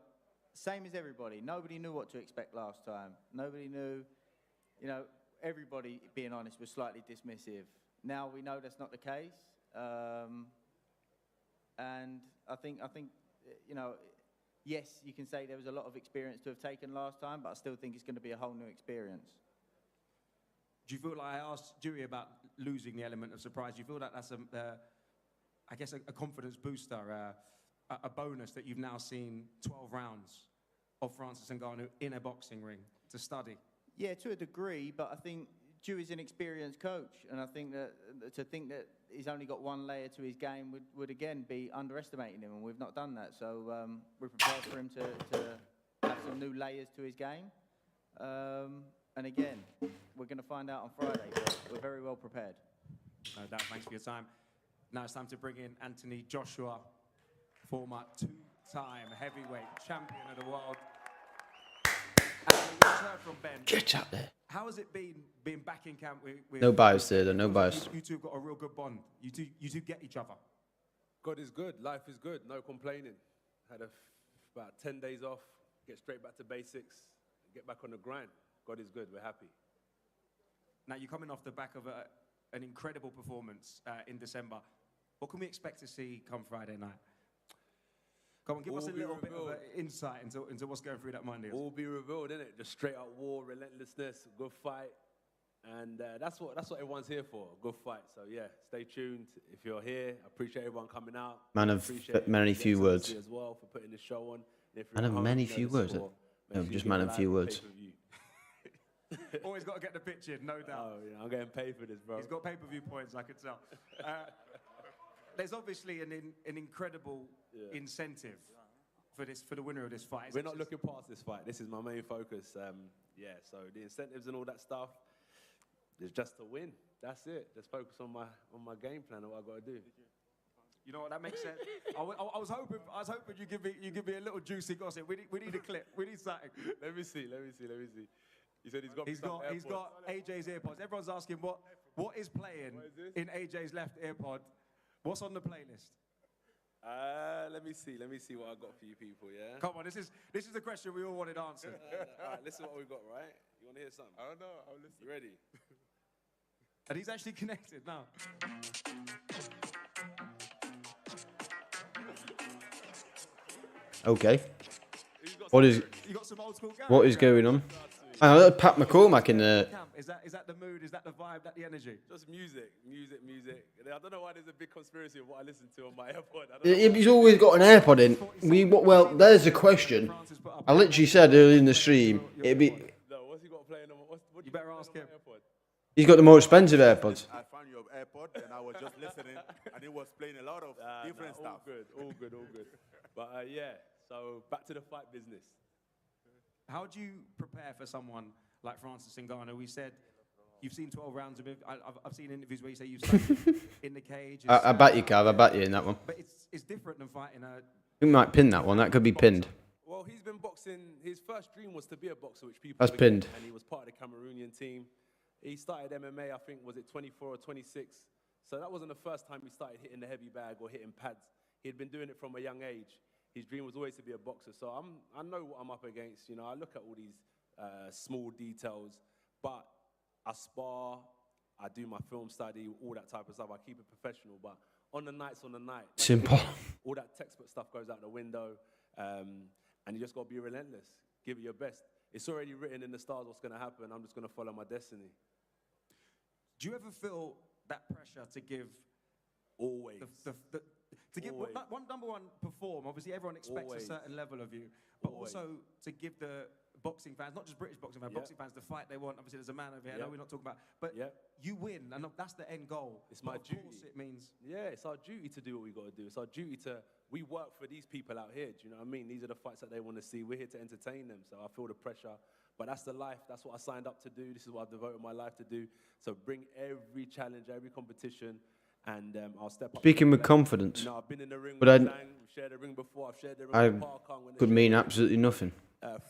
same as everybody. Nobody knew what to expect last time. Nobody knew, you know, everybody, being honest, was slightly dismissive. Now we know that's not the case, and I think, you know, yes, you can say there was a lot of experience to have taken last time, but I still think it's going to be a whole new experience. Do you feel like, I asked Dewey about losing the element of surprise, do you feel that that's I guess a confidence booster, a bonus that you've now seen 12 rounds of Francis Ngannou in a boxing ring to study? Yeah, to a degree, but I think Dewey's an experienced coach, and I think that to think that he's only got one layer to his game would again be underestimating him, and we've not done that. So we're prepared for him to have some new layers to his game. And again, we're going to find out on Friday, but we're very well prepared. No doubt, thanks for your time. Now it's time to bring in Anthony Joshua, former two-time heavyweight champion of the world. Anthony, we just heard from Ben. Get out there. How has it been being back in camp with No bias there, though, no bias. You two have got a real good bond. You two get each other. God is good. Life is good. No complaining. Had about 10 days off. Get straight back to basics. Get back on the grind. God is good. We're happy. Now, you're coming off the back of an incredible performance in December. What can we expect to see come Friday night? Come on, give us a little bit of insight into what's going through that mind. All be revealed, innit? Just straight up war, relentlessness, good fight. And that's what everyone's here for, a good fight. So, yeah, stay tuned. If you're here, I appreciate everyone coming out. Man of many few words. As well for putting the show on. Man of many few words. No, just man of few words. Always got to get the pitch in, no doubt. Oh, yeah, I'm getting paid for this, bro. He's got pay-per-view points, I can tell. There's obviously an incredible incentive for the winner of this fight. We're not looking past this fight. This is my main focus. Yeah, so the incentives and all that stuff is just to win. That's it. Just focus on my game plan and what I got to do. You know what? That makes sense. I was hoping you give me a little juicy gossip. We need a clip. We need something. Let me see. He said he's got AJ's AirPods. Everyone's asking what is playing in AJ's left AirPod. What's on the playlist? Let me see what I got for you people, yeah? Come on, this is the question we all wanted answered. All right, listen what we got, right? You want to hear something? I don't know. I'll listen. You ready? And he's actually connected now. Okay. What is going on? I know Pat McCormack in the. Is that the mood? Is that the vibe? That the energy? Just music. I don't know why there's a big conspiracy of what I listen to on my AirPod. He's always got an AirPod in. Well, there's a question. I literally said earlier in the stream, it'd be. No, what's he got playing on? You better ask him. He's got the more expensive AirPods. I found your AirPod and I was just listening, and it was playing a lot of different stuff. All good. But yeah, so back to the fight business. How do you prepare for someone like Francis Ngannou? We said you've seen 12 rounds of him. I've seen interviews where you say you've studied in the cage. I bet you, Cav. I bet you in that one. But it's different than fighting a. We might pin that one. That could be pinned. Well, he's been boxing. His first dream was to be a boxer, which people. That's pinned. And he was part of the Cameroonian team. He started MMA, I think, was it 24 or 26? So that wasn't the first time he started hitting the heavy bag or hitting pads. He had been doing it from a young age. His dream was always to be a boxer. So I know what I'm up against. You know, I look at all these small details, but I spar, I do my film study, all that type of stuff. I keep it professional. But on the night, simple. All that textbook stuff goes out the window, and you just got to be relentless. Give it your best. It's already written in the stars what's going to happen. I'm just going to follow my destiny. Do you ever feel that pressure to give? Always. To give number one, perform. Obviously, everyone expects a certain level of you, but also to give the boxing fans, not just British boxing fans, boxing fans, the fight they want. Obviously, there's a man over here. I know we're not talking about, but you win, and that's the end goal. It's my duty. Of course, it means it's our duty to do what we got to do. It's our duty to. We work for these people out here. Do you know what I mean? These are the fights that they want to see. We're here to entertain them. So I feel the pressure. But that's the life. That's what I signed up to do. This is what I've devoted my life to do. So bring every challenge, every competition, and I'll step up. Speaking with confidence. No, I've been in the ring with Zhang. We've shared the ring before. I've shared the ring with Parker. Could mean absolutely nothing.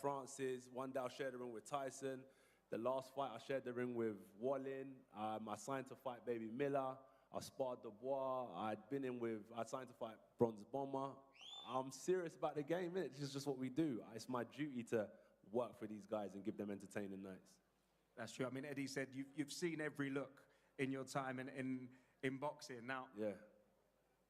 Francis. One day I shared the ring with Tyson. The last fight I shared the ring with Wallin. I signed to fight Baby Miller. I sparred Dubois. I signed to fight Bronze Bomber. I'm serious about the game, innit? This is just what we do. It's my duty to work for these guys and give them entertaining nights. That's true. I mean, Eddie said you've seen every look in your time in boxing. Now, yeah.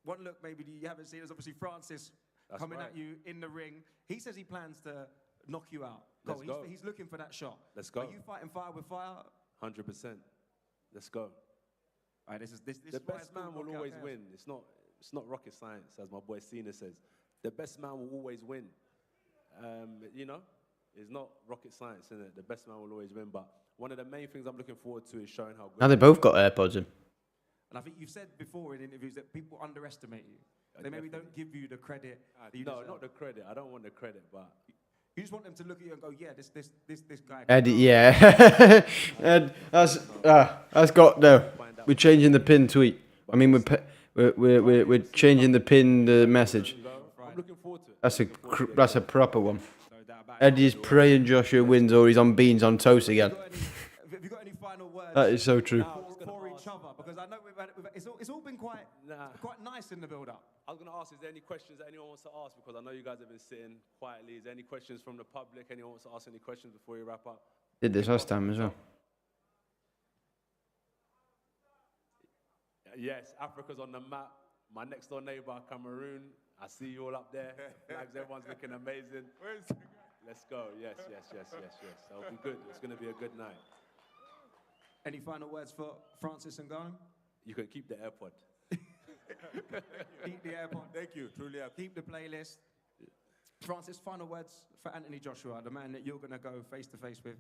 One look maybe you haven't seen is obviously Francis coming at you in the ring. He says he plans to knock you out. Let's go. He's looking for that shot. Let's go. Are you fighting fire with fire? 100%. Let's go. All right, this the best man will always win. It's not rocket science, as my boy Cena says. The best man will always win. You know, it's not rocket science, isn't it? The best man will always win. But one of the main things I'm looking forward to is showing how good. Now they both got AirPods in. And I think you've said before in interviews that people underestimate you. They maybe don't give you the credit. That you No, deserve. not the credit. I don't want the credit, but you just want them to look at you and go, yeah, this guy. Eddie, yeah. Ed, that's got no. We're changing the pin tweet. I mean, we're changing the pinned message. I'm looking forward to it. That's a proper one. Eddie's praying Joshua wins or he's on beans on toast again. Have you got any final words? That is so true. For each other, because I know it's all been quite nice in the build-up. I was going to ask, is there any questions that anyone wants to ask? Because I know you guys have been sitting quietly. Is there any questions from the public? Anyone wants to ask any questions before we wrap up? Did this last time as well. Yes, Africa's on the map. My next door neighbor, Cameroon. I see you all up there. Flags, everyone's looking amazing. Let's go. Yes. That'll be good. It's going to be a good night. Any final words for Francis and Ngannou? You can keep the AirPod. Keep the AirPod. Thank you. Truly. Keep the playlist. Francis, final words for Anthony Joshua, the man that you're going to go face-to-face with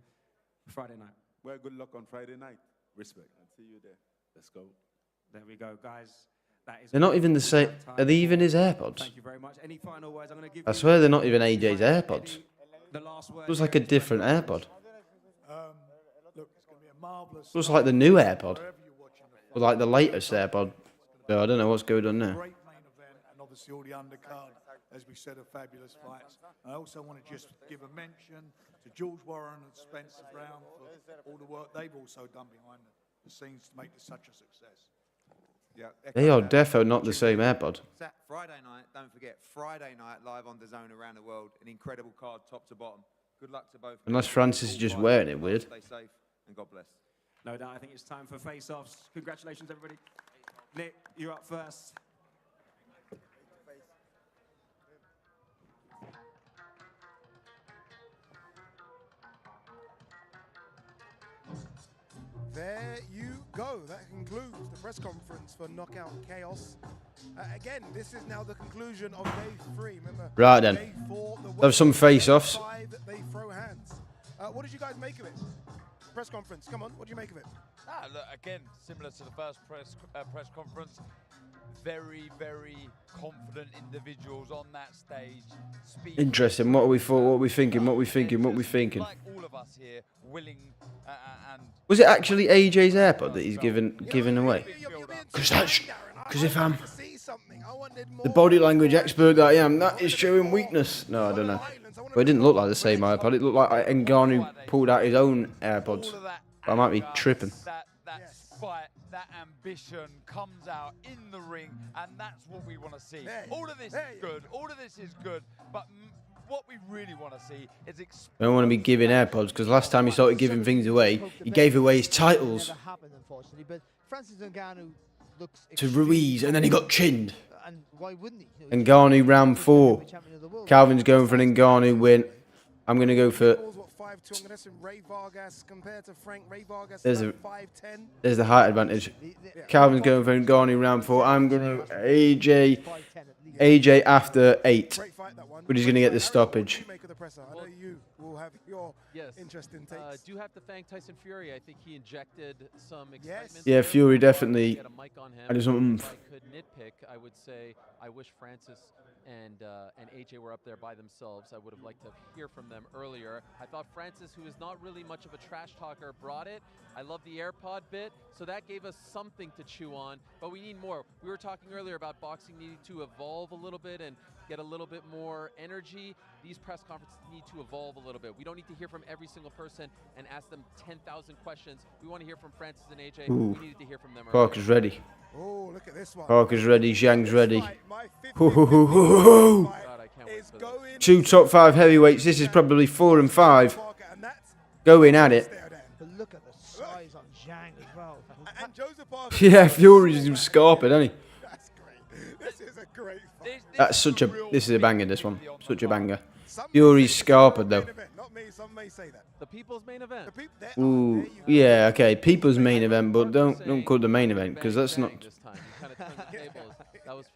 Friday night. Well, good luck on Friday night. Respect. I'll see you there. Let's go. There we go, guys. That is. They're not even the same. Are they even his AirPods? Thank you very much. Any final words? I'm going to give I swear they're not even AJ's AirPods. the last word. Looks like a different AirPod. Look, it's going to be a marvellous. Looks like the new AirPod. Or like the latest AirPod. So I don't know what's going on there. Great main event, and obviously all the undercard, as we said, are fabulous fights. I also want to just give a mention to George Warren and Spencer Brown for all the work they've also done behind the scenes to make this such a success. Yeah, They are defo not the same AirPod. Friday night, don't forget, Friday night live on DAZN around the world. An incredible card, top to bottom. Good luck to both. Unless Francis is just wearing it weird. Stay safe and God bless. No doubt, I think it's time for face-offs. Congratulations, everybody. Nick, you're up first. There you go. That concludes the press conference for Knockout Chaos. Again, this is now the conclusion of day 3. Remember, Right then. day 4, the Have some face-offs. 5, they throw hands. What did you guys make of it? Press conference. Come on, what do you make of it? Look, again, similar to the first press conference. Very, very confident individuals on that stage. Interesting. What are we for? What are we thinking? What are we thinking? What are we thinking? Like all of us here, willing and. Was it actually AJ's AirPod that he's giving away? Because if I'm the body language expert that I am, that is showing weakness. No, I don't know. But it didn't look like the same iPod. It looked like Ngannou pulled out his own AirPods. But I might be tripping. That fight, that ambition comes out in the ring, and that's what we want to see. All of this is good. All of this is good, but what we really want to see is. I don't want to be giving AirPods because last time he started giving things away, he gave away his titles to Ruiz, and then he got chinned. And why wouldn't he? Ngannou round 4. Calvin's going for an Ngannou win. I'm going to go for. 5'2", I'm guessing Ray Vargas compared to Frank. Ray Vargas There's is 5'10". There's the height advantage. Calvin's going for Ngannou round 4. I'm going to AJ after 8. We're just going to get the stoppage. I know you will have your interesting takes. Do have to thank Tyson Fury. I think he injected some excitement. Yeah, Fury definitely had his oomph. If I could nitpick, I would say I wish Francis and AJ were up there by themselves. I would have liked to hear from them earlier. I thought Francis, who is not really much of a trash talker, brought it. I love the AirPod bit, so that gave us something to chew on, but we need more. We were talking earlier about boxing needing to evolve a little bit and get a little bit more energy. These press conferences need to evolve a little bit. We don't need to hear from every single person and ask them 10,000 questions. We want to hear from Francis and AJ. Ooh. We needed to hear from them earlier. Parker's ready. Oh, look at this one. Parker's ready. Zhang's ready. Two top 5 heavyweights. This is probably 4 and 5. Going at it. But look at the size on Zhang as well. And Joseph Parker. Yeah, Fury's scarping, isn't he? That's great. This is a great fight. That's such a. This is a banger. This one, such a banger. Fury's scarpered though. Not me. Some may say that. The people's main event. Ooh, yeah, okay. People's main event, but don't call it the main event because that's not.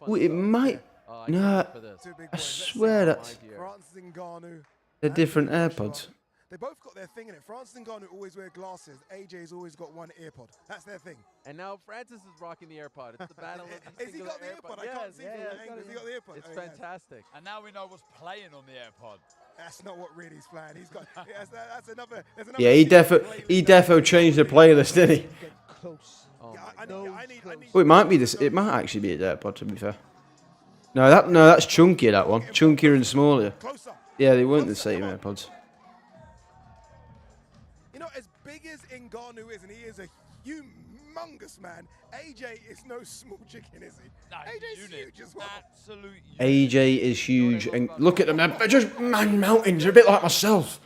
Ooh, it might. No, I swear that's. Francis Ngannou. They're different AirPods. They both got their thing in it. Francis and Ngannou always wear glasses. AJ's always got one earpod. That's their thing. And now Francis is rocking the AirPod. It's the battle of the Has he got the AirPod? I can't see from the angle. Has he got the AirPod? It's Oh, fantastic. And now we know what's playing on the AirPod. That's not what really is playing. He's got. That's another. Yeah, he defo changed the playlist, didn't he? Close. Oh, it might be this. It might actually be his AirPod. To be fair. No, that's chunkier. That one, chunkier and smaller. Yeah, they weren't the same AirPods. You know, as big as Ngannou is, and he is a humongous man, AJ is no small chicken, is he? No, AJ's huge as well. Absolute. AJ is huge, and look at them. They're just man mountains. They're a bit like myself.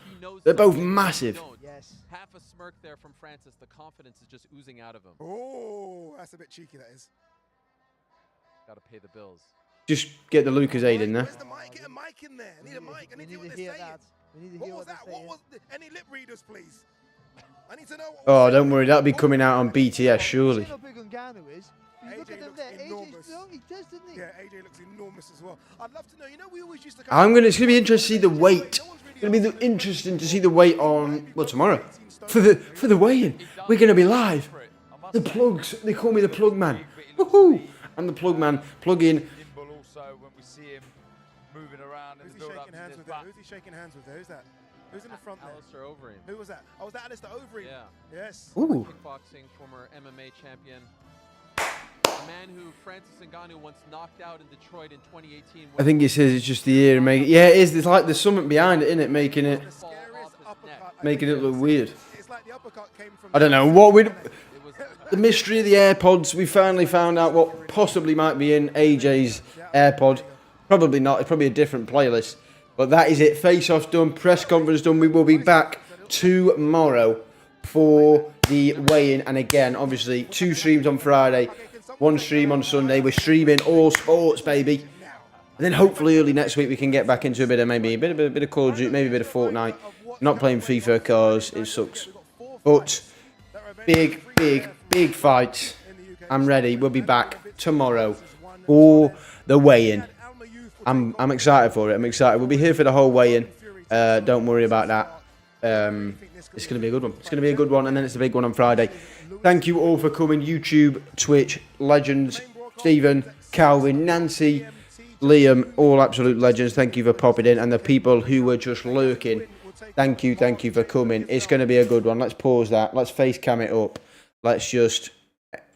They're both massive. Yes. Half a smirk there from Francis. The confidence is just oozing out of him. Oh, that's a bit cheeky, that is. Got to pay the bills. Just get the Lucasade in there. Where's the mic? Get a mic in there. I need a mic. I need to hear what they're saying. What was that? What was any lip readers, please? I need to know what Oh, don't worry. That'll be coming out on BTS, surely. How big Ngannou is? You look at them there. AJ's long. He does, doesn't he? Yeah, AJ looks enormous as well. I'd love to know. You know, we always used to. It's gonna be interesting to see the weight. It's gonna be interesting to see the weight on tomorrow for the weigh-in. We're gonna be live. The plugs. They call me the plug man. Woohoo! I'm the plug man. Plug in. Also, when we see him moving around in the build-up to this back. Who's he shaking hands with there? Who's that? Who's in the front there? Alistair Overeem. Who was that? Oh, was that Alistair Overeem? Yeah. Yes. Ooh. Kickboxing, former MMA champion. A man who Francis Ngannou once knocked out in Detroit in 2018. I think it says it's just the ear. Yeah, it is. There's like there's something behind it, isn't it? Making it look weird. I don't know what we. The mystery of the AirPods. We finally found out what possibly might be in AJ's AirPod. Probably not. It's probably a different playlist. But that is it. Face-off's done. Press conference done. We will be back tomorrow for the weigh-in. And again, obviously, 2 streams on Friday, 1 stream on Sunday. We're streaming all sports, baby. And then hopefully early next week we can get back into a bit of Call of Duty, maybe a bit of Fortnite. Not playing FIFA because it sucks. But big fights. I'm ready. We'll be back tomorrow for the weigh-in. I'm excited for it. I'm excited. We'll be here for the whole weigh-in. Don't worry about that. It's going to be a good one. It's going to be a good one, and then it's a big one on Friday. Thank you all for coming. YouTube, Twitch, legends. Stephen, Calvin, Nancy, Liam, all absolute legends. Thank you for popping in, and the people who were just lurking. Thank you for coming. It's going to be a good one. Let's pause that. Let's face cam it up. Let's just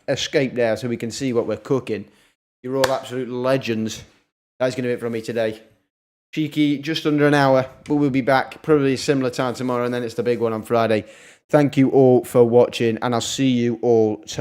escape there so we can see what we're cooking. You're all absolute legends. That's going to be it from me today. Cheeky, just under an hour, but we'll be back probably a similar time tomorrow, and then it's the big one on Friday. Thank you all for watching, and I'll see you all tomorrow.